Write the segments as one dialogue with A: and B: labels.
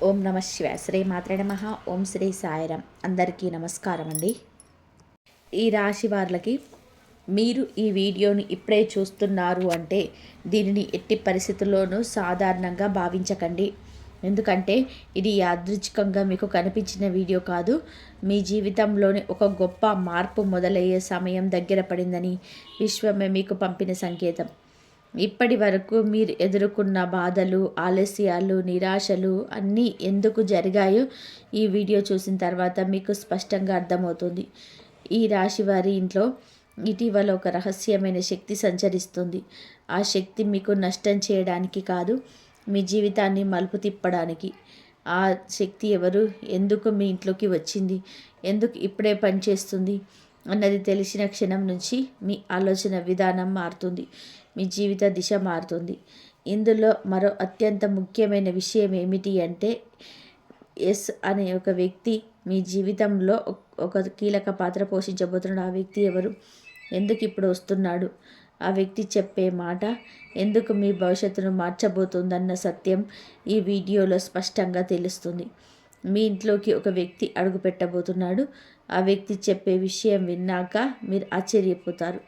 A: ఓం నమ శివాయ. శ్రీ మాత్రే నమః. ఓం శ్రీ సాయిరాం. అందరికీ నమస్కారం అండి. ఈ రాశి వారికి మీరు ఈ వీడియోని ఇప్పుడే చూస్తున్నారు అంటే దీనిని ఎట్టి పరిస్థితుల్లోనూ సాధారణంగా భావించకండి. ఎందుకంటే ఇది యాదృచ్ఛికంగా మీకు కనిపించిన వీడియో కాదు. మీ జీవితంలోని ఒక గొప్ప మార్పు మొదలయ్యే సమయం దగ్గర పడిందని విశ్వమే మీకు పంపిన సంకేతం. ఇప్పటి వరకు మీరు ఎదుర్కొన్న బాధలు, ఆలస్యాలు, నిరాశలు అన్నీ ఎందుకు జరిగాయో ఈ వీడియో చూసిన తర్వాత మీకు స్పష్టంగా అర్థమవుతుంది. ఈ రాశి వారి ఇంట్లో ఇటీవల ఒక రహస్యమైన శక్తి సంచరిస్తుంది. ఆ శక్తి మీకు నష్టం చేయడానికి కాదు, మీ జీవితాన్ని మలుపు తిప్పడానికి. ఆ శక్తి ఎవరు, ఎందుకు మీ ఇంట్లోకి వచ్చింది, ఎందుకు ఇప్పుడే పనిచేస్తుంది అన్నది తెలిసిన క్షణం నుంచి మీ ఆలోచన విధానం మారుతుంది, మీ జీవిత దిశ మారుతుంది. ఇందులో మరో అత్యంత ముఖ్యమైన విషయం ఏమిటి అంటే ఎస్ అనే ఒక వ్యక్తి మీ జీవితంలో ఒక కీలక పాత్ర పోషించబోతున్నాడు. ఆ వ్యక్తి ఎవరు, ఎందుకు ఇప్పుడు వస్తున్నాడు, ఆ వ్యక్తి చెప్పే మాట ఎందుకు మీ భవిష్యత్తును మార్చబోతుందన్న సత్యం ఈ వీడియోలో స్పష్టంగా తెలుస్తుంది. మీ ఇంట్లోకి ఒక వ్యక్తి అడుగు పెట్టబోతున్నాడు. ఆ వ్యక్తి చెప్పే విషయం విన్నాక మీరు ఆశ్చర్యపోతారు.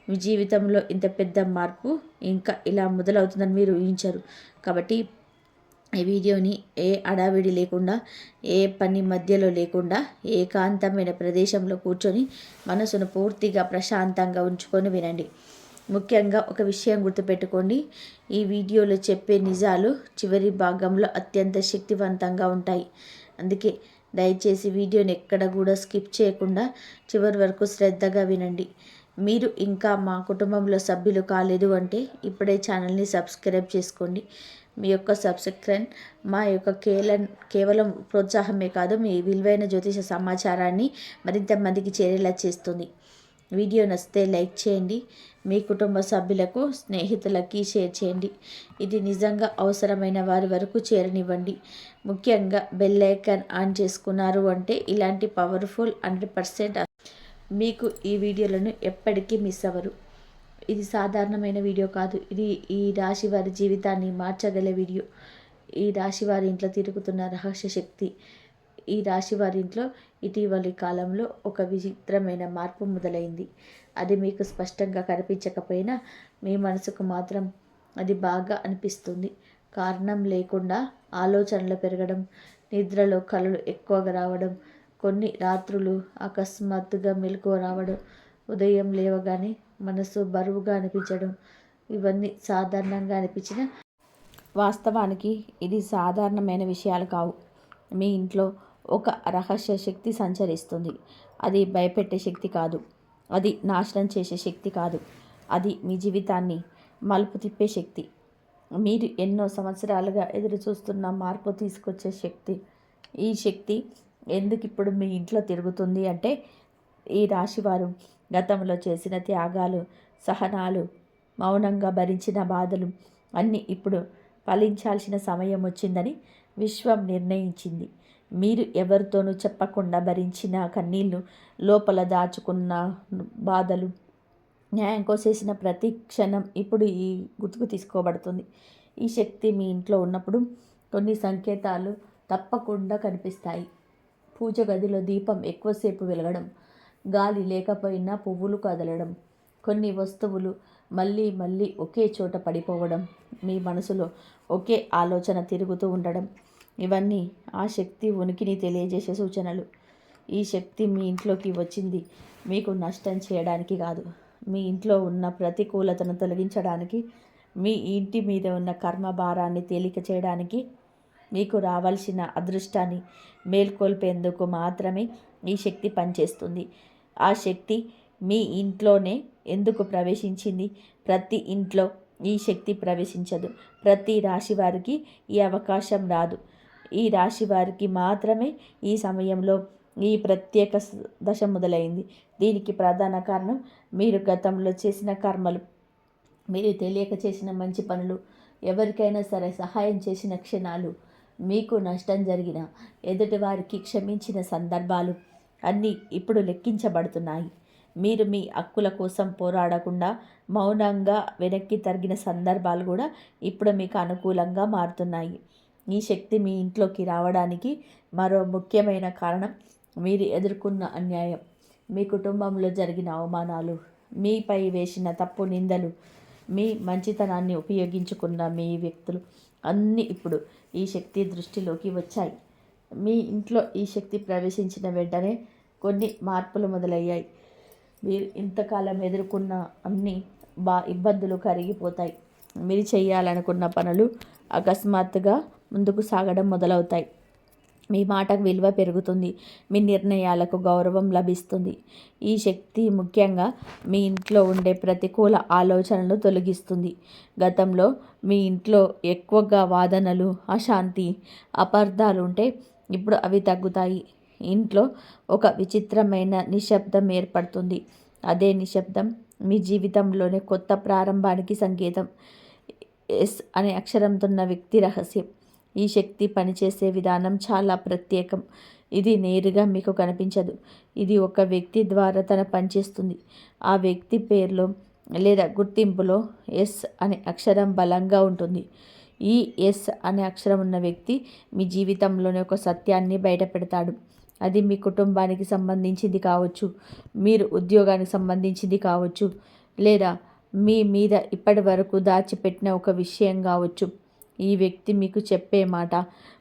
A: మీ జీవితంలో ఇంత పెద్ద మార్పు ఇంకా ఇలా మొదలవుతుందని మీరు ఊహించరు. కాబట్టి ఈ వీడియోని ఏ అడావిడి లేకుండా, ఏ పని మధ్యలో లేకుండా ఏకాంతమైన ప్రదేశంలో కూర్చొని మనసును పూర్తిగా ప్రశాంతంగా ఉంచుకొని వినండి. ముఖ్యంగా ఒక విషయం గుర్తుపెట్టుకోండి, ఈ వీడియోలో చెప్పే నిజాలు చివరి భాగంలో అత్యంత శక్తివంతంగా ఉంటాయి. అందుకే దయచేసి వీడియోని ఎక్కడ కూడా స్కిప్ చేయకుండా చివరి వరకు శ్రద్ధగా వినండి. మీరు ఇంకా మా కుటుంబంలో సభ్యులు కాలేదు అంటే ఇప్పుడే ఛానల్ని సబ్స్క్రైబ్ చేసుకోండి. మీ యొక్క సబ్స్క్రైబ్ మా యొక్క కేవలం ప్రోత్సాహమే కాదు, మీ విలువైన జ్యోతిష సమాచారాన్ని మరింత మందికి చేరేలా చేస్తుంది. వీడియో నచ్చితే లైక్ చేయండి, మీ కుటుంబ సభ్యులకు, స్నేహితులకి షేర్ చేయండి. ఇది నిజంగా అవసరమైన వారి వరకు చేరనివ్వండి. ముఖ్యంగా బెల్ ఐకాన్ ఆన్ చేసుకున్నారు అంటే ఇలాంటి పవర్ఫుల్ 100% మీకు ఈ వీడియోలను ఎప్పటికీ మిస్ అవ్వరు. ఇది సాధారణమైన వీడియో కాదు, ఇది ఈ రాశి వారి జీవితాన్ని మార్చగల వీడియో. ఈ రాశి వారి ఇంట్లో తిరుగుతున్న రహస్య శక్తి. ఈ రాశి వారి ఇంట్లో ఇటీవలి కాలంలో ఒక విచిత్రమైన మార్పు మొదలైంది. అది మీకు స్పష్టంగా కనిపించకపోయినా మీ మనసుకు మాత్రం అది బాగా అనిపిస్తుంది. కారణం లేకుండా ఆలోచనలు పెరగడం, నిద్రలో కలలు ఎక్కువగా రావడం, కొన్ని రాత్రులు అకస్మాత్తుగా మెలకువ రావడం, ఉదయం లేవగానే మనసు బరువుగా అనిపించడం, ఇవన్నీ సాధారణంగా అనిపించిన వాస్తవానికి ఇది సాధారణమైన విషయాలు కావు. మీ ఇంట్లో ఒక రహస్య శక్తి సంచరిస్తుంది. అది భయపెట్టే శక్తి కాదు, అది నాశనం చేసే శక్తి కాదు, అది మీ జీవితాన్ని మలుపు తిప్పే శక్తి. మీరు ఎన్నో సంవత్సరాలుగా ఎదురు చూస్తున్న మార్పు తీసుకొచ్చే శక్తి. ఈ శక్తి ఎందుకు ఇప్పుడు మీ ఇంట్లో తిరుగుతుంది అంటే ఈ రాశివారు గతంలో చేసిన త్యాగాలు, సహనాలు, మౌనంగా భరించిన బాధలు అన్నీ ఇప్పుడు ఫలించాల్సిన సమయం వచ్చిందని విశ్వం నిర్ణయించింది. మీరు ఎవరితోనూ చెప్పకుండా భరించిన కన్నీళ్ళు, లోపల దాచుకున్న బాధలు, న్యాయం కోసేసిన ప్రతి క్షణం ఇప్పుడు ఈ గుర్తుకు తీసుకోబడుతుంది. ఈ శక్తి మీ ఇంట్లో ఉన్నప్పుడు కొన్ని సంకేతాలు తప్పకుండా కనిపిస్తాయి. పూజ గదిలో దీపం ఎక్కువసేపు వెలగడం, గాలి లేకపోయినా పువ్వులు కదలడం, కొన్ని వస్తువులు మళ్ళీ మళ్ళీ ఒకే చోట పడిపోవడం, మీ మనసులో ఒకే ఆలోచన తిరుగుతూ ఉండడం, ఇవన్నీ ఆ శక్తి ఉనికిని తెలియజేసే సూచనలు. ఈ శక్తి మీ ఇంట్లోకి వచ్చింది మీకు నష్టం చేయడానికి కాదు, మీ ఇంట్లో ఉన్న ప్రతికూలతను తొలగించడానికి, మీ ఇంటి మీద ఉన్న కర్మ భారాన్ని తేలిక చేయడానికి, మీకు రావాల్సిన అదృష్టాన్ని మేల్కొల్పేందుకు మాత్రమే ఈ శక్తి పనిచేస్తుంది. ఆ శక్తి మీ ఇంట్లోనే ఎందుకు ప్రవేశించింది? ప్రతి ఇంట్లో ఈ శక్తి ప్రవేశించదు. ప్రతి రాశి వారికి ఈ అవకాశం రాదు. ఈ రాశి వారికి మాత్రమే ఈ సమయంలో ఈ ప్రత్యేక దశ మొదలైంది. దీనికి ప్రధాన కారణం మీరు గతంలో చేసిన కర్మలు, మీరు తెలియక చేసిన మంచి పనులు, ఎవరికైనా సరే సహాయం చేసిన క్షణాలు, మీకు నష్టం జరిగిన ఎదుటి వారికి క్షమించిన సందర్భాలు అన్నీ ఇప్పుడు లెక్కించబడుతున్నాయి. మీరు మీ హక్కుల కోసం పోరాడకుండా మౌనంగా వెనక్కి తరిగిన సందర్భాలు కూడా ఇప్పుడు మీకు అనుకూలంగా మారుతున్నాయి. ఈ శక్తి మీ ఇంట్లోకి రావడానికి మరో ముఖ్యమైన కారణం మీరు ఎదుర్కొన్న అన్యాయం, మీ కుటుంబంలో జరిగిన అవమానాలు, మీపై వేసిన తప్పు నిందలు, మీ మంచితనాన్ని ఉపయోగించుకున్న మీ వ్యక్తులు అన్నీ ఇప్పుడు ఈ శక్తి దృష్టిలోకి వచ్చాయి. మీ ఇంట్లో ఈ శక్తి ప్రవేశించిన వెంటనే కొన్ని మార్పులు మొదలయ్యాయి. మీరు ఇంతకాలం ఎదుర్కొన్న అన్ని ఇబ్బందులు కరిగిపోతాయి. మీరు చేయాలనుకున్న పనులు అకస్మాత్తుగా ముందుకు సాగడం మొదలవుతాయి. మీ మాటకు విలువ పెరుగుతుంది. మీ నిర్ణయాలకు గౌరవం లభిస్తుంది. ఈ శక్తి ముఖ్యంగా మీ ఇంట్లో ఉండే ప్రతికూల ఆలోచనలు తొలగిస్తుంది. గతంలో మీ ఇంట్లో ఎక్కువగా వాదనలు, అశాంతి, అపార్థాలు ఉంటే ఇప్పుడు అవి తగ్గుతాయి. ఇంట్లో ఒక విచిత్రమైన నిశ్శబ్దం ఏర్పడుతుంది. అదే నిశ్శబ్దం మీ జీవితంలోనే కొత్త ప్రారంభానికి సంకేతం. ఎస్ అనే అక్షరంతో ఉన్న వ్యక్తి రహస్యం. ఈ శక్తి పనిచేసే విధానం చాలా ప్రత్యేకం. ఇది నేరుగా మీకు కనిపించదు. ఇది ఒక వ్యక్తి ద్వారా పనిచేస్తుంది. ఆ వ్యక్తి పేరులో లేదా గుర్తింపులో ఎస్ అనే అక్షరం బలంగా ఉంటుంది. ఈ ఎస్ అనే అక్షరం ఉన్న వ్యక్తి మీ జీవితంలోని ఒక సత్యాన్ని బయటపెడతాడు. అది మీ కుటుంబానికి సంబంధించింది కావచ్చు, మీరు ఉద్యోగానికి సంబంధించింది కావచ్చు, లేదా మీ మీద ఇప్పటి వరకు దాచిపెట్టిన ఒక విషయం కావచ్చు. ఈ వ్యక్తి మీకు చెప్పే మాట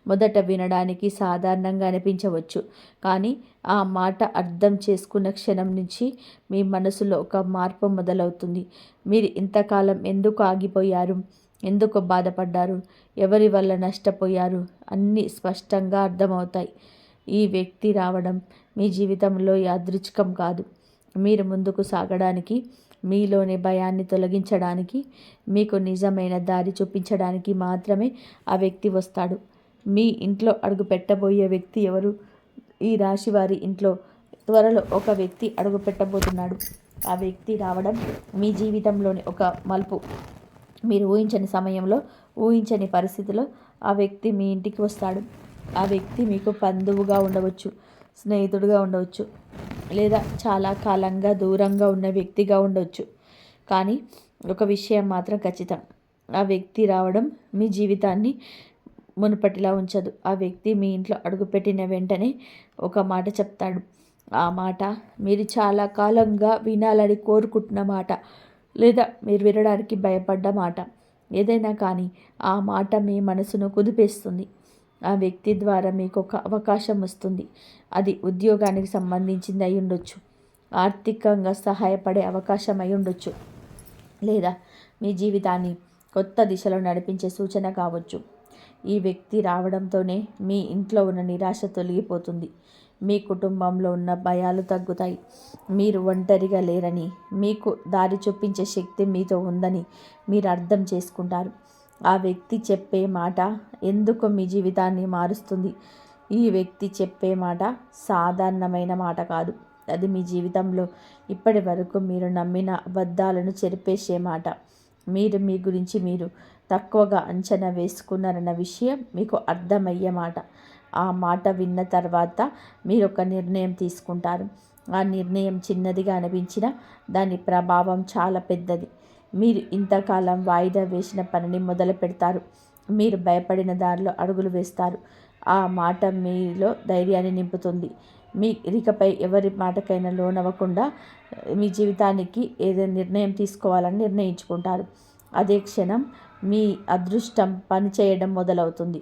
A: మొదట వినడానికి సాధారణంగా అనిపించవచ్చు, కానీ ఆ మాట అర్థం చేసుకున్న క్షణం నుంచి మీ మనసులో ఒక మార్పు మొదలవుతుంది. మీరు ఇంతకాలం ఎందుకు ఆగిపోయారు, ఎందుకు బాధపడ్డారు, ఎవరి వల్ల నష్టపోయారు అన్నీ స్పష్టంగా అర్థమవుతాయి. ఈ వ్యక్తి రావడం మీ జీవితంలో యాదృచ్ఛికం కాదు. మీరు ముందుకు సాగడానికి, మీలోని భయాన్ని తొలగించడానికి, మీకు నిజమైన దారి చూపించడానికి మాత్రమే ఆ వ్యక్తి వస్తాడు. మీ ఇంట్లో అడుగు పెట్టబోయే వ్యక్తి ఎవరు? ఈ రాశి వారి ఇంట్లో త్వరలో ఒక వ్యక్తి అడుగు పెట్టబోతున్నాడు. ఆ వ్యక్తి రావడం మీ జీవితంలోని ఒక మలుపు. మీరు ఊహించని సమయంలో, ఊహించని పరిస్థితిలో ఆ వ్యక్తి మీ ఇంటికి వస్తాడు. ఆ వ్యక్తి మీకు బంధువుగా ఉండవచ్చు, స్నేహితుడిగా ఉండవచ్చు, లేదా చాలా కాలంగా దూరంగా ఉన్న వ్యక్తిగా ఉండవచ్చు. కానీ ఒక విషయం మాత్రం ఖచ్చితం, ఆ వ్యక్తి రావడం మీ జీవితాన్ని మునుపటిలా ఉంచదు. ఆ వ్యక్తి మీ ఇంట్లో అడుగుపెట్టిన వెంటనే ఒక మాట చెప్తాడు. ఆ మాట మీరు చాలా కాలంగా వినాలని కోరుకుంటున్న మాట, లేదా మీరు వినడానికి భయపడ్డ మాట. ఏదైనా కానీ ఆ మాట మీ మనసును కుదిపేస్తుంది. ఆ వ్యక్తి ద్వారా మీకు ఒక అవకాశం వస్తుంది. అది ఉద్యోగానికి సంబంధించింది అయి ఉండొచ్చు, ఆర్థికంగా సహాయపడే అవకాశం అయి ఉండొచ్చు, లేదా మీ జీవితాన్ని కొత్త దిశలో నడిపించే సూచన కావచ్చు. ఈ వ్యక్తి రావడంతోనే మీ ఇంట్లో ఉన్న నిరాశ తొలగిపోతుంది. మీ కుటుంబంలో ఉన్న భయాలు తగ్గుతాయి. మీరు ఒంటరిగా లేరని, మీకు దారి చూపించే శక్తి మీతో ఉందని మీరు అర్థం చేసుకుంటారు. ఆ వ్యక్తి చెప్పే మాట ఎందుకు మీ జీవితాన్ని మారుస్తుంది. ఈ వ్యక్తి చెప్పే మాట సాధారణమైన మాట కాదు. అది మీ జీవితంలో ఇప్పటి వరకు మీరు నమ్మిన అబద్ధాలను చెరిపేసే మాట. మీరు మీ గురించి మీరు తక్కువగా అంచనా వేసుకున్నారన్న విషయం మీకు అర్థమయ్యే మాట. ఆ మాట విన్న తర్వాత మీరు ఒక నిర్ణయం తీసుకుంటారు. ఆ నిర్ణయం చిన్నదిగా అనిపించినా దాని ప్రభావం చాలా పెద్దది. మీరు ఇంతకాలం వాయిదా వేసిన పనిని మొదలు పెడతారు. మీరు భయపడిన దారిలో అడుగులు వేస్తారు. ఆ మాట మీలో ధైర్యాన్ని నింపుతుంది. మీ ఇకపై ఎవరి మాటకైనా లోనవ్వకుండా మీ జీవితానికి ఏదైనా నిర్ణయం తీసుకోవాలని నిర్ణయించుకుంటారు. అదే క్షణం మీ అదృష్టం పనిచేయడం మొదలవుతుంది.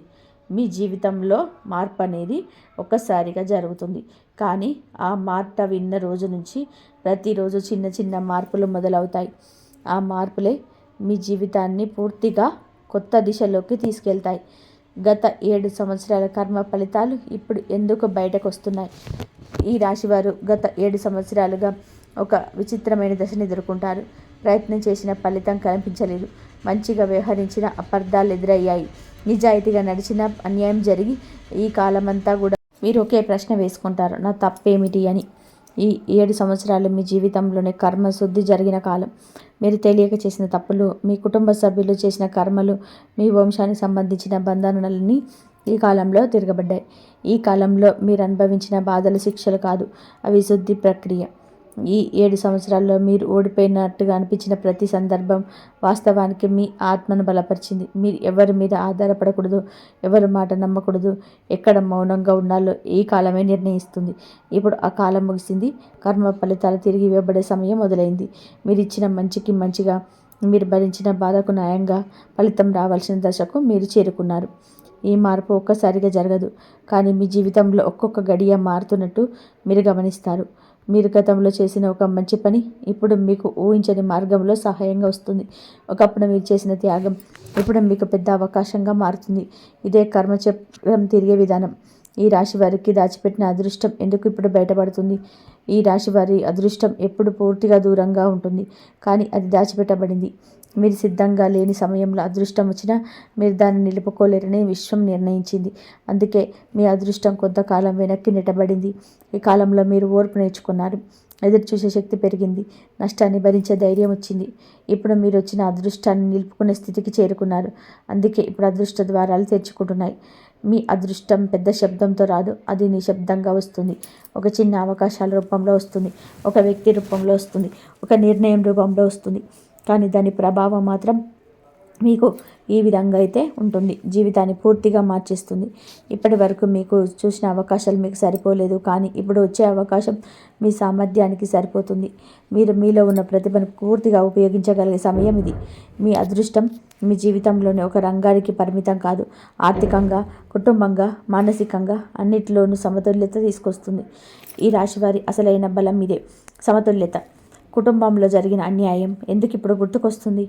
A: మీ జీవితంలో మార్పు అనేది ఒక్కసారిగా జరుగుతుంది. కానీ ఆ మాట విన్న రోజు నుంచి ప్రతిరోజు చిన్న చిన్న మార్పులు మొదలవుతాయి. ఆ మార్పులే మీ జీవితాన్ని పూర్తిగా కొత్త దిశలోకి తీసుకెళ్తాయి. గత 7 సంవత్సరాల కర్మ ఫలితాలు ఇప్పుడు ఎందుకు బయటకు వస్తున్నాయి? ఈ రాశివారు గత 7 సంవత్సరాలుగా ఒక విచిత్రమైన దశను ఎదుర్కొంటారు. ప్రయత్నం చేసిన ఫలితం కనిపించలేదు. మంచిగా వ్యవహరించిన అపార్థాలు ఎదురయ్యాయి. నిజాయితీగా నడిచిన అన్యాయం జరిగి ఈ కాలమంతా కూడా మీరు ఒకే ప్రశ్న వేసుకుంటారు, నా తప్పేమిటి అని. ఈ 7 సంవత్సరాలు మీ జీవితంలోనే కర్మ శుద్ధి జరిగిన కాలం. మీరు తెలియక చేసిన తప్పులు, మీ కుటుంబ సభ్యులు చేసిన కర్మలు, మీ వంశానికి సంబంధించిన బంధనాలన్నీ ఈ కాలంలో తిరగబడ్డాయి. ఈ కాలంలో మీరు అనుభవించిన బాధలు శిక్షలు కాదు, అవి శుద్ధి ప్రక్రియ. ఈ 7 సంవత్సరాల్లో మీరు ఓడిపోయినట్టుగా అనిపించిన ప్రతి సందర్భం వాస్తవానికి మీ ఆత్మను బలపరిచింది. మీరు ఎవరి మీద ఆధారపడకూడదు, ఎవరి మాట నమ్మకూడదు, ఎక్కడ మౌనంగా ఉండాలో ఈ కాలమే నిర్ణయిస్తుంది. ఇప్పుడు ఆ కాలం ముగిసింది. కర్మ ఫలితాలు తిరిగి ఇవ్వబడే సమయం మొదలైంది. మీరు ఇచ్చిన మంచికి మంచిగా, మీరు భరించిన బాధకు న్యాయంగా ఫలితం రావాల్సిన దశకు మీరు చేరుకున్నారు. ఈ మార్పు ఒక్కసారిగా జరగదు, కానీ మీ జీవితంలో ఒక్కొక్క గడియ మారుతున్నట్టు మీరు గమనిస్తారు. మీరు గతంలో చేసిన ఒక మంచి పని ఇప్పుడు మీకు ఊహించని మార్గంలో సహాయంగా వస్తుంది. ఒకప్పుడు మీరు చేసిన త్యాగం ఇప్పుడు మీకు పెద్ద అవకాశంగా మారుతుంది. ఇదే కర్మచక్రం తిరిగే విధానం. ఈ రాశి వారికి దాచిపెట్టిన అదృష్టం ఎందుకు ఇప్పుడు బయటపడుతుంది? ఈ రాశి వారి అదృష్టం ఎప్పుడు పూర్తిగా దూరంగా ఉంటుంది, కానీ అది దాచిపెట్టబడింది. మీరు సిద్ధంగా లేని సమయంలో అదృష్టం వచ్చినా మీరు దాన్ని నిలుపుకోలేరని విశ్వం నిర్ణయించింది. అందుకే మీ అదృష్టం కొంతకాలం వెనక్కి నెట్టబడింది. ఈ కాలంలో మీరు ఓర్పు నేర్చుకున్నారు. ఎదురు చూసే శక్తి పెరిగింది. నష్టాన్ని భరించే ధైర్యం వచ్చింది. ఇప్పుడు మీరు వచ్చిన అదృష్టాన్ని నిలుపుకునే స్థితికి చేరుకున్నారు. అందుకే ఇప్పుడు అదృష్ట ద్వారాలు తెరుచుకుంటున్నాయి. మీ అదృష్టం పెద్ద శబ్దంతో రాదు, అది నిశ్శబ్దంగా వస్తుంది. ఒక చిన్న అవకాశాల రూపంలో వస్తుంది, ఒక వ్యక్తి రూపంలో వస్తుంది, ఒక నిర్ణయం రూపంలో వస్తుంది. కానీ దాని ప్రభావం మాత్రం మీకు ఈ విధంగా అయితే ఉంటుంది. జీవితాన్ని పూర్తిగా మార్చేస్తుంది. ఇప్పటి వరకు మీకు చూసిన అవకాశాలు మీకు సరిపోలేదు, కానీ ఇప్పుడు వచ్చే అవకాశం మీ సామర్థ్యానికి సరిపోతుంది. మీరు మీలో ఉన్న ప్రతిభను పూర్తిగా ఉపయోగించగలిగే సమయం ఇది. మీ అదృష్టం మీ జీవితంలోని ఒక రంగానికి పరిమితం కాదు. ఆర్థికంగా, కుటుంబంగా, మానసికంగా అన్నిటిలోనూ సమతుల్యత తీసుకొస్తుంది. ఈ రాశివారి అసలైన బలం ఇదే, సమతుల్యత. కుటుంబంలో జరిగిన అన్యాయం ఎందుకు ఇప్పుడు గుర్తుకొస్తుంది?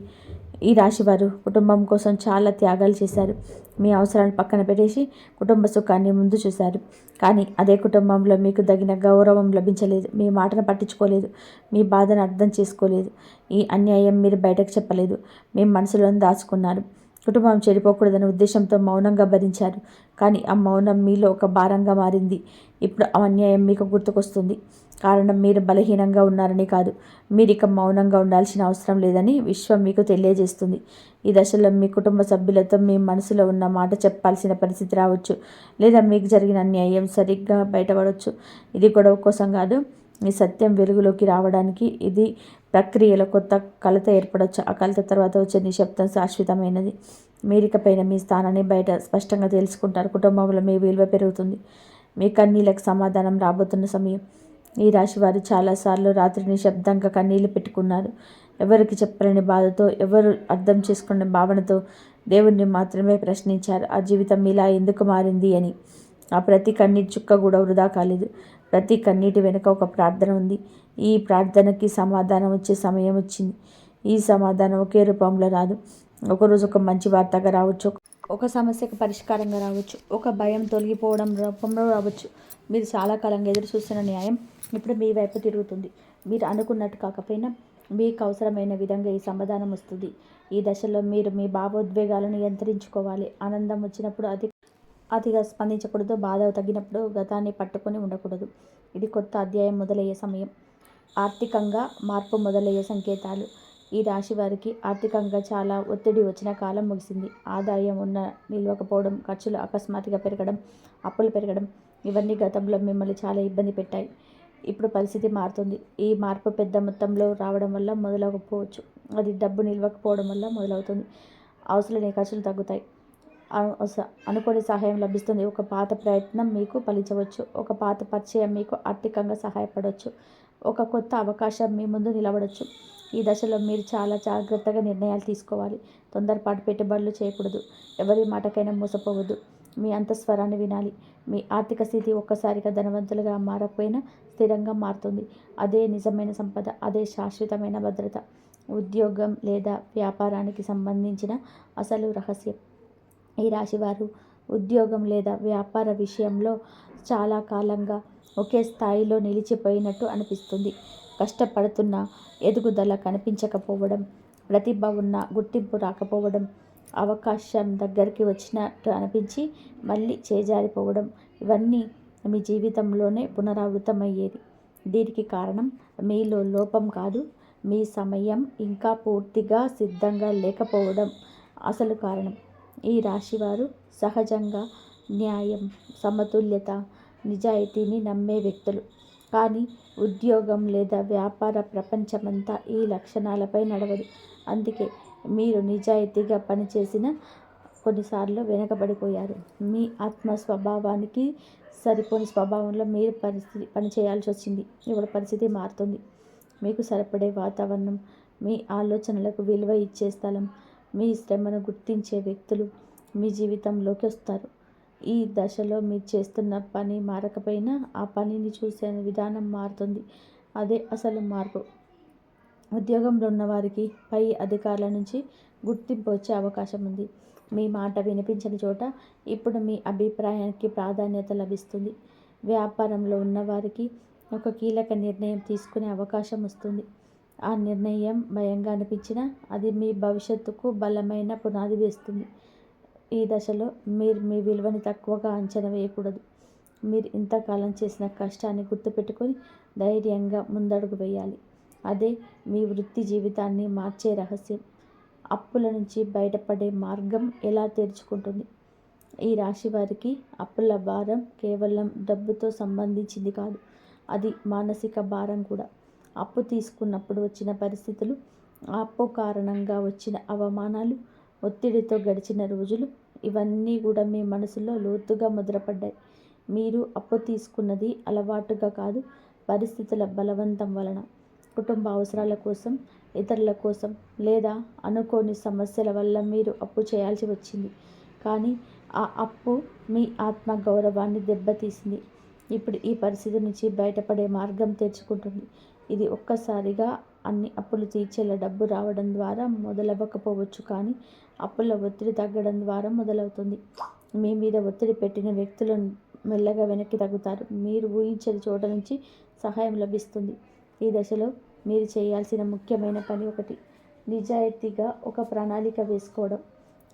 A: ఈ రాశివారు కుటుంబం కోసం చాలా త్యాగాలు చేశారు. మీ అవసరాలను పక్కన పెట్టేసి కుటుంబ సుఖాన్ని ముందు చూశారు. కానీ అదే కుటుంబంలో మీకు తగిన గౌరవం లభించలేదు. మీ మాటను పట్టించుకోలేదు. మీ బాధను అర్థం చేసుకోలేదు. ఈ అన్యాయం మీరు బయటకు చెప్పలేదు. మీ మనసులోని దాచుకున్నారు. కుటుంబం చెడిపోకూడదనే ఉద్దేశంతో మౌనంగా భరించారు. కానీ ఆ మౌనం మీలో ఒక భారంగా మారింది. ఇప్పుడు ఆ అన్యాయం మీకు గుర్తుకొస్తుంది. కారణం మీరు బలహీనంగా ఉన్నారని కాదు, మీరు ఇక మౌనంగా ఉండాల్సిన అవసరం లేదని విశ్వం మీకు తెలియజేస్తుంది. ఈ దశలో మీ కుటుంబ సభ్యులతో మీ మనసులో ఉన్న మాట చెప్పాల్సిన పరిస్థితి రావచ్చు, లేదా మీకు జరిగిన అన్యాయం సరిగ్గా బయటపడవచ్చు. ఇది గొడవ కోసం కాదు, మీ సత్యం వెలుగులోకి రావడానికి. ఇది ప్రక్రియలో కొత్త కలత ఏర్పడవచ్చు. ఆ కలత తర్వాత వచ్చే నిశ్శబ్దం శాశ్వతమైనది. మీరికపైన మీ స్థానాన్ని బయట స్పష్టంగా తెలుసుకుంటారు. కుటుంబంలో మీ విలువ పెరుగుతుంది. మీ కన్నీళ్ళకు సమాధానం రాబోతున్న సమయం. ఈ రాశివారు చాలాసార్లు రాత్రి నిశ్శబ్దంగా కన్నీళ్లు పెట్టుకున్నారు. ఎవరికి చెప్పలేని బాధతో, ఎవరు అర్థం చేసుకునే భావనతో దేవుణ్ణి మాత్రమే ప్రశ్నించారు. ఆ జీవితం ఇలా ఎందుకు మారింది అని. ఆ ప్రతి కన్నీటి చుక్క కూడా వృధా కాలేదు. ప్రతి కన్నీటి వెనుక ఒక ప్రార్థన ఉంది. ఈ ప్రార్థనకి సమాధానం వచ్చే సమయం వచ్చింది. ఈ సమాధానం ఒకే రూపంలో రాదు. ఒకరోజు ఒక మంచి వార్తగా రావచ్చు, ఒక సమస్యకు పరిష్కారంగా రావచ్చు, ఒక భయం తొలగిపోవడం రూపంలో రావచ్చు. మీరు చాలా కాలంగా ఎదురు చూస్తున్న న్యాయం ఇప్పుడు మీ వైపు తిరుగుతుంది. మీరు అనుకున్నట్టు కాకపోయినా మీకు అవసరమైన విధంగా ఈ సమాధానం వస్తుంది. ఈ దశలో మీరు మీ భావోద్వేగాలను నియంత్రించుకోవాలి. ఆనందం వచ్చినప్పుడు అతిగా స్పందించకూడదు. బాధ తగ్గినప్పుడు గతాన్ని పట్టుకొని ఉండకూడదు. ఇది కొత్త అధ్యాయం మొదలయ్యే సమయం. ఆర్థికంగా మార్పు మొదలయ్యే సంకేతాలు. ఈ రాశి వారికి ఆర్థికంగా చాలా ఒత్తిడి వచ్చిన కాలం ముగిసింది. ఆదాయం నిలవకపోవడం, ఖర్చులు అకస్మాత్తుగా పెరగడం, అప్పులు పెరగడం, ఇవన్నీ గతంలో మిమ్మల్ని చాలా ఇబ్బంది పెట్టాయి. ఇప్పుడు పరిస్థితి మారుతుంది. ఈ మార్పు పెద్ద మొత్తంలో రావడం వల్ల మొదలవకపోవచ్చు, అది డబ్బు నిలవకపోవడం వల్ల మొదలవుతుంది. అవసరలేని ఖర్చులు తగ్గుతాయి. అనుకోని సహాయం లభిస్తుంది. ఒక పాత ప్రయత్నం మీకు ఫలించవచ్చు. ఒక పాత పరిచయం మీకు ఆర్థికంగా సహాయపడవచ్చు. ఒక కొత్త అవకాశం మీ ముందు నిలబడవచ్చు. ఈ దశలో మీరు చాలా జాగ్రత్తగా నిర్ణయాలు తీసుకోవాలి. తొందరపాటు పెట్టుబడులు చేయకూడదు. ఎవరి మాటకైనా మోసపోవద్దు. మీ అంతఃస్వరాన్ని వినాలి. మీ ఆర్థిక స్థితి ఒక్కసారిగా ధనవంతులుగా మారకపోయినా స్థిరంగా మారుతుంది. అదే నిజమైన సంపద, అదే శాశ్వతమైన భద్రత. ఉద్యోగం లేదా వ్యాపారానికి సంబంధించిన అసలు రహస్యం. ఈ రాశివారు ఉద్యోగం లేదా వ్యాపార విషయంలో చాలా కాలంగా ఒకే స్థాయిలో నిలిచిపోయినట్టు అనిపిస్తుంది. కష్టపడుతున్న ఎదుగుదల కనిపించకపోవడం, ప్రతిభ ఉన్న గుర్తింపు రాకపోవడం, అవకాశం దగ్గరికి వచ్చినట్టు అనిపించి మళ్ళీ చేజారిపోవడం, ఇవన్నీ మీ జీవితంలోనే పునరావృతమయ్యేది. దీనికి కారణం మీలో లోపం కాదు, మీ సమయం ఇంకా పూర్తిగా సిద్ధంగా లేకపోవడం అసలు కారణం. ఈ రాశివారు సహజంగా న్యాయం, సమతుల్యత, నిజాయితీని నమ్మే వ్యక్తులు. కానీ ఉద్యోగం లేదా వ్యాపార ప్రపంచమంతా ఈ లక్షణాలపై నడవదు. అందుకే మీరు నిజాయితీగా పనిచేసిన కొన్నిసార్లు వెనకబడిపోయారు. మీ ఆత్మ స్వభావానికి సరిపోని స్వభావంలో మీరు పని చేయాల్సి వచ్చింది. ఇప్పుడు పరిస్థితి మారుతుంది. మీకు సరిపడే వాతావరణం, మీ ఆలోచనలకు విలువ ఇచ్చే స్థలం, మీ శ్రమను గుర్తించే వ్యక్తులు మీ జీవితంలోకి వస్తారు. ఈ దశలో మీరు చేస్తున్న పని మారకపోయినా ఆ పనిని చూసే విధానం మారుతుంది. అదే అసలు మార్పు. ఉద్యోగంలో ఉన్నవారికి పై అధికారుల నుంచి గుర్తింపు వచ్చే అవకాశం ఉంది. మీ మాట వినిపించని చోట ఇప్పుడు మీ అభిప్రాయానికి ప్రాధాన్యత లభిస్తుంది. వ్యాపారంలో ఉన్నవారికి ఒక కీలక నిర్ణయం తీసుకునే అవకాశం వస్తుంది. ఆ నిర్ణయం భయంగా అనిపించినా అది మీ భవిష్యత్తుకు బలమైన పునాది వేస్తుంది. ఈ దశలో మీరు మీ విలువని తక్కువగా అంచనా వేయకూడదు. మీరు ఇంతకాలం చేసిన కష్టాన్ని గుర్తుపెట్టుకొని ధైర్యంగా ముందడుగు వేయాలి. అదే మీ వృత్తి జీవితాన్ని మార్చే రహస్యం. అప్పుల నుంచి బయటపడే మార్గం ఎలా తెరుచుకుంటుంది? ఈ రాశి వారికి అప్పుల భారం కేవలం డబ్బుతో సంబంధించింది కాదు, అది మానసిక భారం కూడా. అప్పు తీసుకున్నప్పుడు వచ్చిన పరిస్థితులు, ఆ అప్పు కారణంగా వచ్చిన అవమానాలు, ఒత్తిడితో గడిచిన రోజులు, ఇవన్నీ కూడా మీ మనసులో లోతుగా ముద్రపడ్డాయి. మీరు అప్పు తీసుకున్నది అలవాటుగా కాదు, పరిస్థితుల బలవంతం వలన. కుటుంబ అవసరాల కోసం, ఇతరుల కోసం లేదా అనుకోని సమస్యల వల్ల మీరు అప్పు చేయాల్సి వచ్చింది. కానీ ఆ అప్పు మీ ఆత్మ గౌరవాన్ని దెబ్బతీసింది. ఇప్పుడు ఈ పరిస్థితి నుంచి బయటపడే మార్గం తెరుచుకుంటుంది. ఇది ఒక్కసారిగా అన్ని అప్పులు తీర్చేలా డబ్బు రావడం ద్వారా మొదలవ్వకపోవచ్చు, కానీ అప్పుల ఒత్తిడి తగ్గడం ద్వారా మొదలవుతుంది. మీ మీద ఒత్తిడి పెట్టిన వ్యక్తులు మెల్లగా వెనక్కి తగ్గుతారు. మీరు ఊహించని చోట నుంచి సహాయం లభిస్తుంది. ఈ దశలో మీరు చేయాల్సిన ముఖ్యమైన పని ఒకటి: నిజాయితీగా ఒక ప్రణాళిక వేసుకోవడం.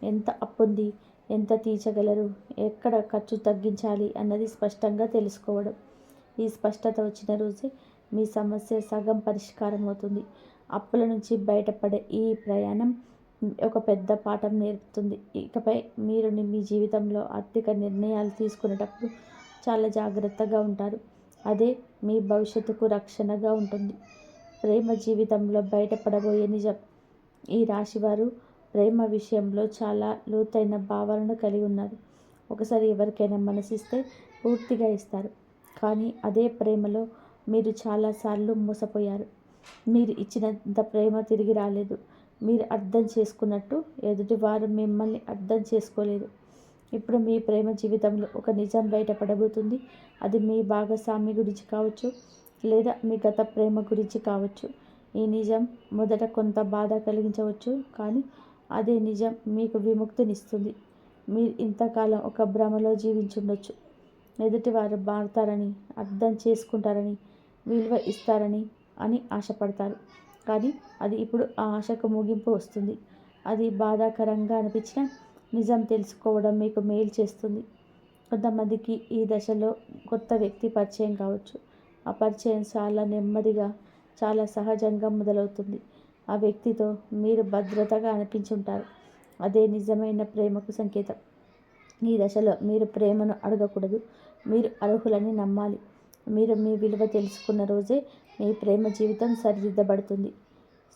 A: ఎంత అప్పుంది, ఎంత తీర్చగలరు, ఎక్కడ ఖర్చు తగ్గించాలి అన్నది స్పష్టంగా తెలుసుకోవడం. ఈ స్పష్టత వచ్చిన రోజే మీ సమస్య సగం పరిష్కారం అవుతుంది. అప్పుల నుంచి బయటపడే ఈ ప్రయాణం ఒక పెద్ద పాఠం నేర్పుతుంది. ఇకపై మీరు మీ జీవితంలో ఆర్థిక నిర్ణయాలు తీసుకునేటప్పుడు చాలా జాగ్రత్తగా ఉంటారు. అదే మీ భవిష్యత్తుకు రక్షణగా ఉంటుంది. ప్రేమ జీవితంలో బయటపడబోయే నిజం. ఈ రాశివారు ప్రేమ విషయంలో చాలా లోతైన భావాలను కలిగి ఉన్నారు. ఒకసారి ఎవరికైనా మనసిస్తే పూర్తిగా ఇస్తారు. కానీ అదే ప్రేమలో మీరు చాలాసార్లు మోసపోయారు. మీరు ఇచ్చినంత ప్రేమ తిరిగి రాలేదు. మీరు అర్థం చేసుకున్నట్టు ఎదుటివారు మిమ్మల్ని అర్థం చేసుకోలేదు. ఇప్పుడు మీ ప్రేమ జీవితంలో ఒక నిజం బయటపడబోతుంది. అది మీ భాగస్వామి గురించి కావచ్చు, లేదా మీ గత ప్రేమ గురించి కావచ్చు. ఈ నిజం మొదట కొంత బాధ కలిగించవచ్చు, కానీ అదే నిజం మీకు విముక్తినిస్తుంది. మీరు ఇంతకాలం ఒక భ్రమలో జీవించుండొచ్చు. ఎదుటివారు మారుతారని, అర్థం చేసుకుంటారని, విలువ ఇస్తారని ఆశపడతారు. కానీ అది ఇప్పుడు ఆ ఆశకు ముగింపు వస్తుంది. అది బాధాకరంగా అనిపించిన నిజం తెలుసుకోవడం మీకు మేలు చేస్తుంది. కొంతమందికి ఈ దశలో కొత్త వ్యక్తి పరిచయం కావచ్చు. ఆ పరిచయం చాలా నెమ్మదిగా, చాలా సహజంగా మొదలవుతుంది. ఆ వ్యక్తితో మీరు భద్రతగా అనిపించుంటారు. అదే నిజమైన ప్రేమకు సంకేతం. ఈ దశలో మీరు ప్రేమను అడగకూడదు, మీరు అర్హులని నమ్మాలి. మీరు మీ విలువ తెలుసుకున్న రోజే మీ ప్రేమ జీవితం సరిదిద్దబడుతుంది.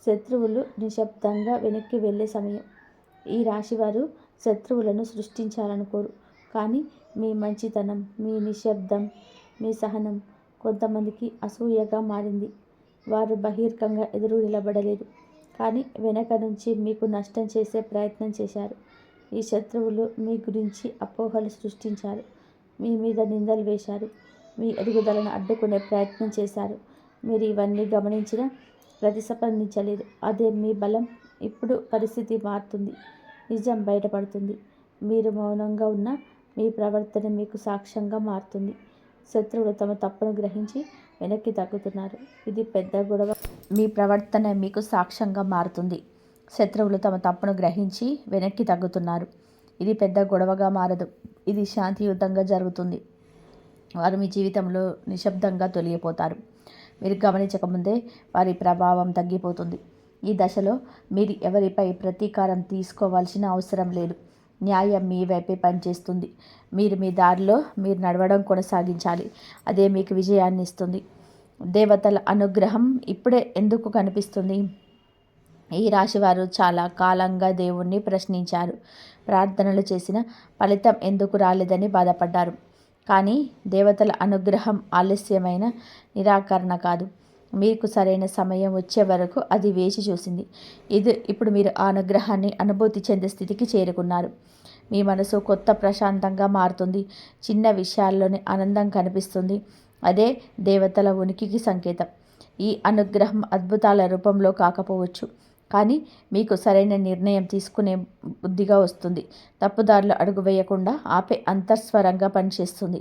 A: శత్రువులు నిశ్శబ్దంగా వెనక్కి వెళ్ళే సమయం. ఈ రాశివారు శత్రువులను సృష్టించాలనుకోరు, కానీ మీ మంచితనం, మీ నిశ్శబ్దం, మీ సహనం కొంతమందికి అసూయగా మారింది. వారు బహిర్గంగా ఎదురు నిలబడలేదు, కానీ వెనక నుంచి మీకు నష్టం చేసే ప్రయత్నం చేశారు. ఈ శత్రువులు మీ గురించి అపోహలు సృష్టించారు, మీ మీద నిందలు వేశారు, మీ ఎదుగుదలను అడ్డుకునే ప్రయత్నం చేశారు. మీరు ఇవన్నీ గమనించినా ప్రతిస్పందించలేదు. అదే మీ బలం. ఇప్పుడు పరిస్థితి మారుతుంది. నిజం బయటపడుతుంది. మీరు మౌనంగా ఉన్న మీ ప్రవర్తన మీకు సాక్ష్యంగా మారుతుంది. శత్రువులు తమ తప్పును గ్రహించి వెనక్కి తగ్గుతున్నారు. ఇది పెద్ద గొడవ. మీ ప్రవర్తన మీకు సాక్ష్యంగా మారుతుంది. శత్రువులు తమ తప్పును గ్రహించి వెనక్కి తగ్గుతున్నారు. ఇది పెద్ద గొడవగా మారదు. ఇది శాంతియుతంగా జరుగుతుంది. వారు మీ జీవితంలో నిశ్శబ్దంగా తొలగిపోతారు. మీరు గమనించకముందే వారి ప్రభావం తగ్గిపోతుంది. ఈ దశలో మీరు ఎవరిపై ప్రతీకారం తీసుకోవాల్సిన అవసరం లేదు. న్యాయం మీ వైపే పనిచేస్తుంది. మీరు మీ దారిలో మీరు నడవడం కొనసాగించాలి. అదే మీకు విజయాన్ని ఇస్తుంది. దేవతల అనుగ్రహం ఇప్పుడే ఎందుకు కనిపిస్తుంది? ఈ రాశివారు చాలా కాలంగా దేవుణ్ణి ప్రశ్నించారు. ప్రార్థనలు చేసిన ఫలితం ఎందుకు రాలేదని బాధపడ్డారు. కానీ దేవతల అనుగ్రహం ఆలస్యమైన నిరాకరణ కాదు. మీకు సరైన సమయం వచ్చే వరకు అది వేచి చూసింది. ఇప్పుడు మీరు ఆ అనుగ్రహాన్ని అనుభూతి చెందే స్థితికి చేరుకున్నారు. మీ మనసు కొత్త ప్రశాంతంగా మారుతుంది. చిన్న విషయాల్లోనే ఆనందం కనిపిస్తుంది. అదే దేవతల ఉనికికి సంకేతం. ఈ అనుగ్రహం అద్భుతాల రూపంలో కాకపోవచ్చు, కానీ మీకు సరైన నిర్ణయం తీసుకునే బుద్ధిగా వస్తుంది. తప్పుదారిలో అడుగు వేయకుండా ఆపే అంతఃస్వరంగా పనిచేస్తుంది.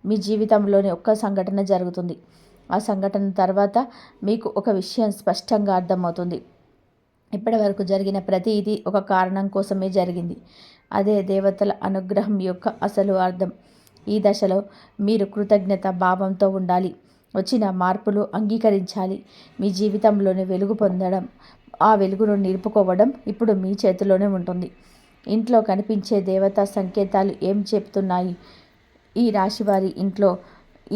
A: మీ జీవితంలోని ఒక్క సంఘటన జరుగుతుంది. ఆ సంఘటన తర్వాత మీకు ఒక విషయం స్పష్టంగా అర్థమవుతుంది. ఇప్పటి వరకు జరిగిన ప్రతిదీ ఒక కారణం కోసమే జరిగింది. అదే దేవతల అనుగ్రహం యొక్క అసలు అర్థం. ఈ దశలో మీరు కృతజ్ఞత భావంతో ఉండాలి. వచ్చిన మార్పులు అంగీకరించాలి. మీ జీవితంలోని వెలుగు పొందడం, ఆ వెలుగును నిలుపుకోవడం ఇప్పుడు మీ చేతిలోనే ఉంటుంది. ఇంట్లో కనిపించే దేవతా సంకేతాలు ఏం చెప్తున్నాయి? ఈ రాశివారి ఇంట్లో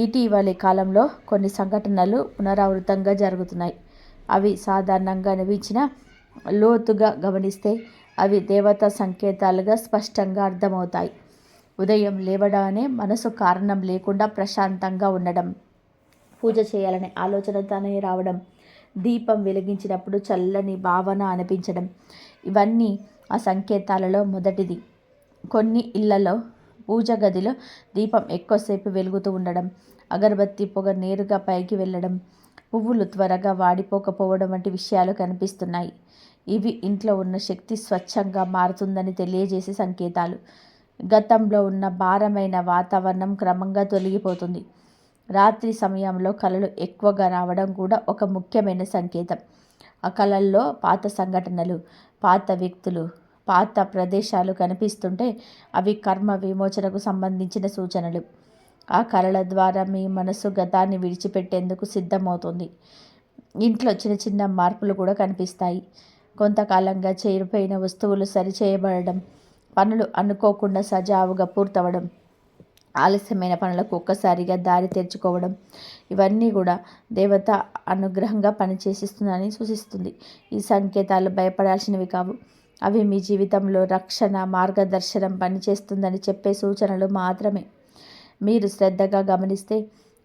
A: ఇటీవలి కాలంలో కొన్ని సంఘటనలు పునరావృతంగా జరుగుతున్నాయి. అవి సాధారణంగా అనిపించిన లోతుగా గమనిస్తే అవి దేవతా సంకేతాలుగా స్పష్టంగా అర్థమవుతాయి. ఉదయం లేవడానే మనసు కారణం లేకుండా ప్రశాంతంగా ఉండడం, పూజ చేయాలనే ఆలోచనతోనే రావడం, దీపం వెలిగించినప్పుడు చల్లని భావన అనిపించడం, ఇవన్నీ ఆ సంకేతాలలో మొదటిది. కొన్ని ఇళ్లలో పూజ గదిలో దీపం ఎక్కువసేపు వెలుగుతూ ఉండడం, అగరబత్తి పొగ నేరుగా పైకి వెళ్ళడం, పువ్వులు త్వరగా వాడిపోకపోవడం వంటి విషయాలు కనిపిస్తున్నాయి. ఇవి ఇంట్లో ఉన్న శక్తి స్వచ్ఛంగా మారుతుందని తెలియజేసే సంకేతాలు. గతంలో ఉన్న భారమైన వాతావరణం క్రమంగా తొలగిపోతుంది. రాత్రి సమయంలో కలలు ఎక్కువగా రావడం కూడా ఒక ముఖ్యమైన సంకేతం. ఆ కలల్లో పాత సంఘటనలు, పాత వ్యక్తులు, పాత ప్రదేశాలు కనిపిస్తుంటే అవి కర్మ విమోచనకు సంబంధించిన సూచనలు. ఆ కలల ద్వారా మీ మనసు గతాన్ని విడిచిపెట్టేందుకు సిద్ధమవుతుంది. ఇంట్లో చిన్న చిన్న మార్పులు కూడా కనిపిస్తాయి. కొంతకాలంగా చేరిపోయిన వస్తువులు సరిచేయబడడం, పనులు అనుకోకుండా సజావుగా పూర్తవడం, ఆలస్యమైన పనులకు ఒక్కసారిగా దారి తెరుచుకోవడం, ఇవన్నీ కూడా దేవత అనుగ్రహంగా పనిచేసిస్తుందని సూచిస్తుంది. ఈ సంకేతాలు భయపడాల్సినవి కావు. అవి మీ జీవితంలో రక్షణ, మార్గదర్శనం పనిచేస్తుందని చెప్పే సూచనలు మాత్రమే. మీరు శ్రద్ధగా గమనిస్తే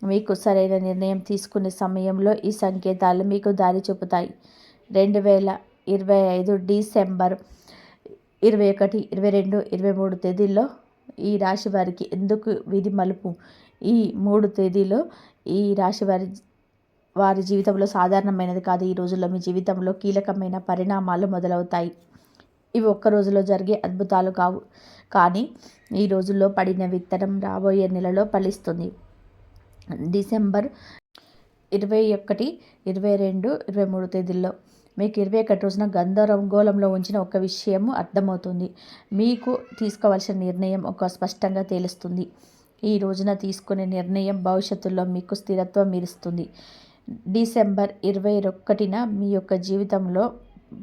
A: మీకు సరైన నిర్ణయం తీసుకునే సమయంలో ఈ సంకేతాలు మీకు దారి చూపుతాయి. 2025 డిసెంబర్ 21, 22, 23 తేదీల్లో ఈ రాశి వారికి ఎందుకు విధి మలుపు? ఈ 3 తేదీలో ఈ రాశి వారి జీవితంలో సాధారణమైనది కాదు. ఈ రోజుల్లో మీ జీవితంలో కీలకమైన పరిణామాలు మొదలవుతాయి. ఇవి ఒక్క రోజులో జరిగే అద్భుతాలు కావు, కానీ ఈ రోజుల్లో పడిన విత్తనం రాబోయే నెలలో ఫలిస్తుంది. డిసెంబర్ 21, 22, 23 తేదీల్లో మీకు 21 రోజున గందరగోళంలో ఉంచిన ఒక విషయం అర్థమవుతుంది. మీకు తీసుకోవాల్సిన నిర్ణయం ఒక స్పష్టంగా తెలుస్తుంది. ఈ రోజున తీసుకునే నిర్ణయం భవిష్యత్తులో మీకు స్థిరత్వం ఇస్తుంది. డిసెంబర్ 21న మీ యొక్క జీవితంలో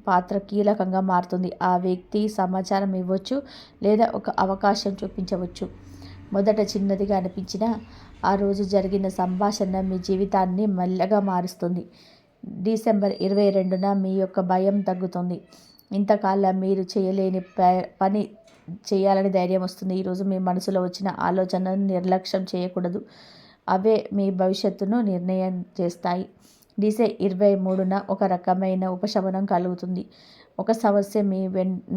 A: పాత్ర కీలకంగా మారుతుంది. ఆ వ్యక్తి సమాచారం ఇవ్వచ్చు లేదా ఒక అవకాశం చూపించవచ్చు. మొదట చిన్నదిగా అనిపించిన ఆ రోజు జరిగిన సంభాషణ మీ జీవితాన్ని మెల్లగా మారుస్తుంది. డిసెంబర్ 22న మీ యొక్క భయం తగ్గుతుంది. ఇంతకాలం మీరు చేయలేని పని చేయాలని ధైర్యం వస్తుంది. ఈరోజు మీ మనసులో వచ్చిన ఆలోచనను నిర్లక్ష్యం చేయకూడదు. అవే మీ భవిష్యత్తును నిర్ణయం చేస్తాయి. డిసెంబర్ 23న ఒక రకమైన ఉపశమనం కలుగుతుంది. ఒక సమస్య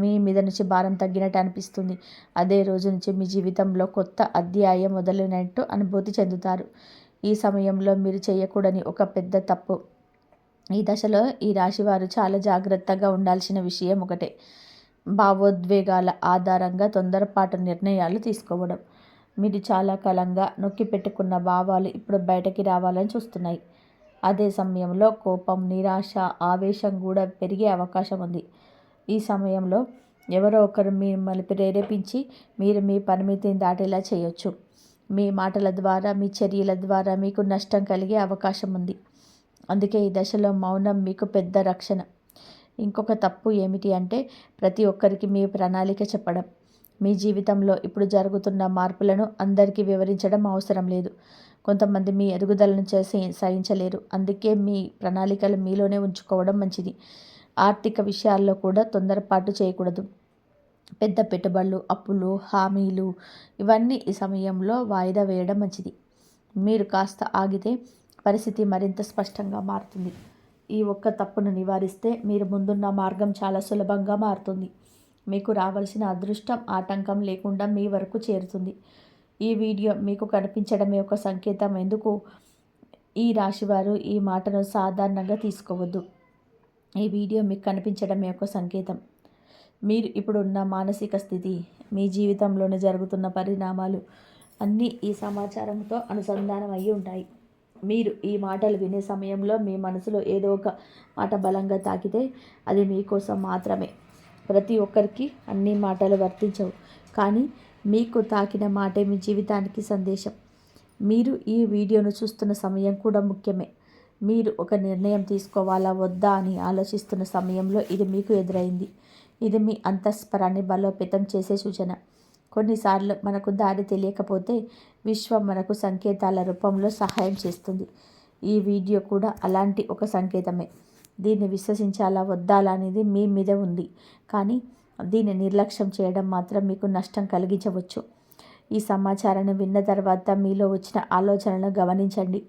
A: మీ మీద నుంచి భారం తగ్గినట్టు అనిపిస్తుంది. అదే రోజు నుంచి మీ జీవితంలో కొత్త అధ్యాయం మొదలైనట్టు అనుభూతి చెందుతారు. ఈ సమయంలో మీరు చేయకూడని ఒక పెద్ద తప్పు. ఈ దశలో ఈ రాశివారు చాలా జాగ్రత్తగా ఉండాల్సిన విషయం ఒకటే: భావోద్వేగాల ఆధారంగా తొందరపాటు నిర్ణయాలు తీసుకోవడం. మీరు చాలా కాలంగా నొక్కి పెట్టుకున్న భావాలు ఇప్పుడు బయటకి రావాలని చూస్తున్నాయి. అదే సమయంలో కోపం, నిరాశ, ఆవేశం కూడా పెరిగే అవకాశం ఉంది. ఈ సమయంలో ఎవరో ఒకరు మిమ్మల్ని ప్రేరేపించి మీరు మీ పరిమితిని దాటేలా చేయొచ్చు. మీ మాటల ద్వారా, మీ చర్యల ద్వారా మీకు నష్టం కలిగే అవకాశం ఉంది. అందుకే ఈ దశలో మౌనం మీకు పెద్ద రక్షణ. ఇంకొక తప్పు ఏమిటి అంటే ప్రతి ఒక్కరికి మీ ప్రణాళిక చెప్పడం. మీ జీవితంలో ఇప్పుడు జరుగుతున్న మార్పులను అందరికీ వివరించడం అవసరం లేదు. కొంతమంది మీ ఎదుగుదలను చేసి సహించలేరు. అందుకే మీ ప్రణాళికలు మీలోనే ఉంచుకోవడం మంచిది. ఆర్థిక విషయాల్లో కూడా తొందరపాటు చేయకూడదు. పెద్ద పెట్టుబడులు, అప్పులు, హామీలు ఇవన్నీ ఈ సమయంలో వాయిదా వేయడం మంచిది. మీరు కాస్త ఆగితే పరిస్థితి మరింత స్పష్టంగా మారుతుంది. ఈ ఒక్క తప్పును నివారిస్తే మీరు ముందున్న మార్గం చాలా సులభంగా మారుతుంది. మీకు రావాల్సిన అదృష్టం ఆటంకం లేకుండా మీ వరకు చేరుతుంది. ఈ వీడియో మీకు కనిపించడమే ఒక సంకేతం. ఎందుకు ఈ రాశివారు ఈ మాటను సాధారణంగా తీసుకోవద్దు. ఈ వీడియో మీకు కనిపించడమే ఒక సంకేతం. మీరు ఇప్పుడున్న మానసిక స్థితి, మీ జీవితంలోనే జరుగుతున్న పరిణామాలు అన్నీ ఈ సమాచారంతో అనుసంధానం అయ్యి ఉంటాయి. మీరు ఈ మాటలు వినే సమయంలో మీ మనసులో ఏదో ఒక మాట బలంగా తాకితే అది మీకోసం మాత్రమే. ప్రతి ఒక్కరికి అన్ని మాటలు వర్తించవు, కానీ మీకు తాకిన మాటే మీ జీవితానికి సందేశం. మీరు ఈ వీడియోను చూస్తున్న సమయం కూడా ముఖ్యమే. మీరు ఒక నిర్ణయం తీసుకోవాలా వద్దా అని ఆలోచిస్తున్న సమయంలో ఇది మీకు ఎదురైంది. ఇది మీ అంతఃస్వరాన్ని బలోపేతం చేసే సూచన. కొన్నిసార్లు మనకు దారి తెలియకపోతే విశ్వం మనకు సంకేతాల రూపంలో సహాయం చేస్తుంది. ఈ వీడియో కూడా అలాంటి ఒక సంకేతమే. దీన్ని విశ్వసించాలా వద్దాలా అనేది మీ మీద ఉంది, కానీ దీన్ని నిర్లక్ష్యం చేయడం మాత్రం మీకు నష్టం కలిగించవచ్చు. ఈ సమాచారాన్ని విన్న తర్వాత మీలో వచ్చిన ఆలోచనలను గమనించండి.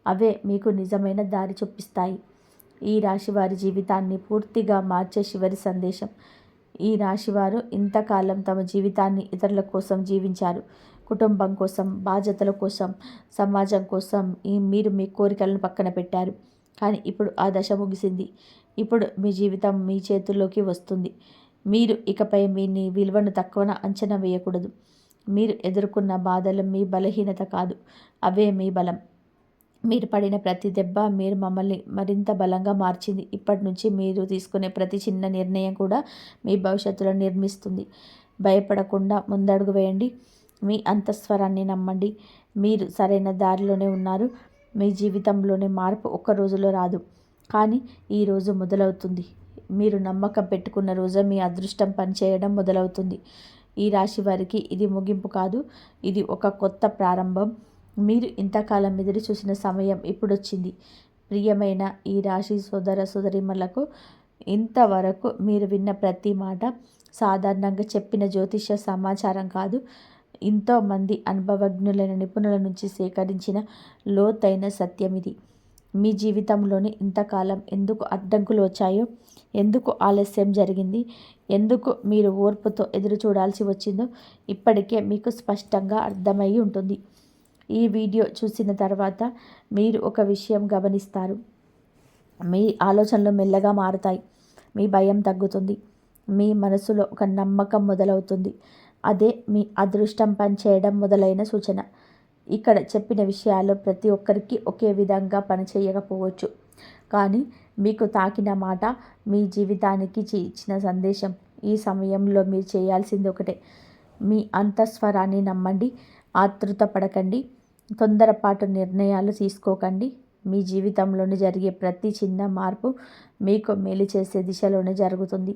A: అవే మీకు నిజమైన దారి చూపిస్తాయి. ఈ రాశివారి జీవితాన్ని పూర్తిగా మార్చే చివరి సందేశం. ఈ రాశివారు ఇంతకాలం తమ జీవితాన్ని ఇతరుల కోసం జీవించారు. కుటుంబం కోసం, బాధ్యతల కోసం, సమాజం కోసం మీరు మీ కోరికలను పక్కన పెట్టారు. కానీ ఇప్పుడు ఆ దశ ముగిసింది. ఇప్పుడు మీ జీవితం మీ చేతుల్లోకి వస్తుంది. మీరు ఇకపై మీ విలువను తక్కువన అంచనా వేయకూడదు. మీరు ఎదుర్కొన్న బాధలు మీ బలహీనత కాదు, అవే మీ బలం. మీరు పడిన ప్రతి దెబ్బ మీరు మమ్మల్ని మరింత బలంగా మార్చింది. ఇప్పటి నుంచి మీరు తీసుకునే ప్రతి చిన్న నిర్ణయం కూడా మీ భవిష్యత్తులో నిర్మిస్తుంది. భయపడకుండా ముందడుగు వేయండి. మీ అంతఃస్వరాన్ని నమ్మండి. మీరు సరైన దారిలోనే ఉన్నారు. మీ జీవితంలోని మార్పు ఒక్క రోజులో రాదు, కానీ ఈరోజు మొదలవుతుంది. మీరు నమ్మకం పెట్టుకున్న రోజు మీ అదృష్టం పనిచేయడం మొదలవుతుంది. ఈ రాశి వారికి ఇది ముగింపు కాదు, ఇది ఒక కొత్త ప్రారంభం. మీరు ఇంతకాలం ఎదురు చూసిన సమయం ఇప్పుడొచ్చింది. ప్రియమైన ఈ రాశి సోదర సోదరీమణులకు, ఇంతవరకు మీరు విన్న ప్రతి మాట సాధారణంగా చెప్పిన జ్యోతిష సమాచారం కాదు. ఎంతోమంది అనుభవజ్ఞులైన నిపుణుల నుంచి సేకరించిన లోతైన సత్యం ఇది. మీ జీవితంలోని ఇంతకాలం ఎందుకు అడ్డంకులు వచ్చాయో, ఎందుకు ఆలస్యం జరిగింది, ఎందుకు మీరు ఓర్పుతో ఎదురు చూడాల్సి వచ్చిందో ఇప్పటికే మీకు స్పష్టంగా అర్థమై ఉంటుంది. ఈ వీడియో చూసిన తర్వాత మీరు ఒక విషయం గమనిస్తారు. మీ ఆలోచనలు మెల్లగా మారుతాయి. మీ భయం తగ్గుతుంది. మీ మనసులో ఒక నమ్మకం మొదలవుతుంది. అదే మీ అదృష్టం పనిచేయడం మొదలైన సూచన. ఇక్కడ చెప్పిన విషయాలు ప్రతి ఒక్కరికి ఒకే విధంగా పనిచేయకపోవచ్చు, కానీ మీకు తాకిన మాట మీ జీవితానికి ఇచ్చిన సందేశం. ఈ సమయంలో మీరు చేయాల్సింది ఒకటే. మీ అంతఃస్వరాన్ని నమ్మండి. ఆతృత పడకండి. తొందరపాటు నిర్ణయాలు తీసుకోకండి. మీ జీవితంలోని జరిగే ప్రతి చిన్న మార్పు మీకు మేలు చేసే దిశలోనే జరుగుతుంది.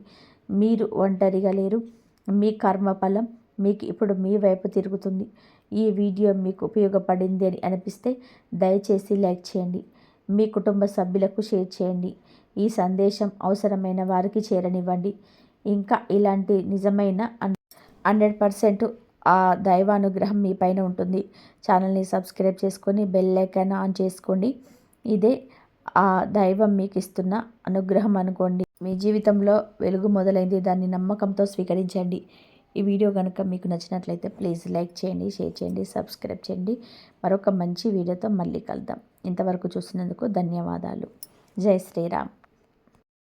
A: మీరు ఒంటరిగా లేరు. మీ కర్మఫలం మీకు ఇప్పుడు మీ వైపు తిరుగుతుంది. ఈ వీడియో మీకు ఉపయోగపడింది అని అనిపిస్తే దయచేసి లైక్ చేయండి. మీ కుటుంబ సభ్యులకు షేర్ చేయండి. ఈ సందేశం అవసరమైన వారికి చేరనివ్వండి. ఇంకా ఇలాంటి నిజమైన 100% ఆ దైవానుగ్రహం మీ పైన ఉంటుంది. ఛానల్ని సబ్స్క్రైబ్ చేసుకొని బెల్ ఐకాన్ ఆన్ చేసుకోండి. ఇదే ఆ దైవం మీకు ఇస్తున్న అనుగ్రహం అనుకోండి. మీ జీవితంలో వెలుగు మొదలైంది. దాన్ని నమ్మకంతో స్వీకరించండి. ఈ వీడియో కనుక మీకు నచ్చినట్లయితే ప్లీజ్ లైక్ చేయండి, షేర్ చేయండి, సబ్స్క్రైబ్ చేయండి. మరొక మంచి వీడియోతో మళ్ళీ కలుద్దాం. ఇంతవరకు చూసినందుకు ధన్యవాదాలు. జై శ్రీరామ్.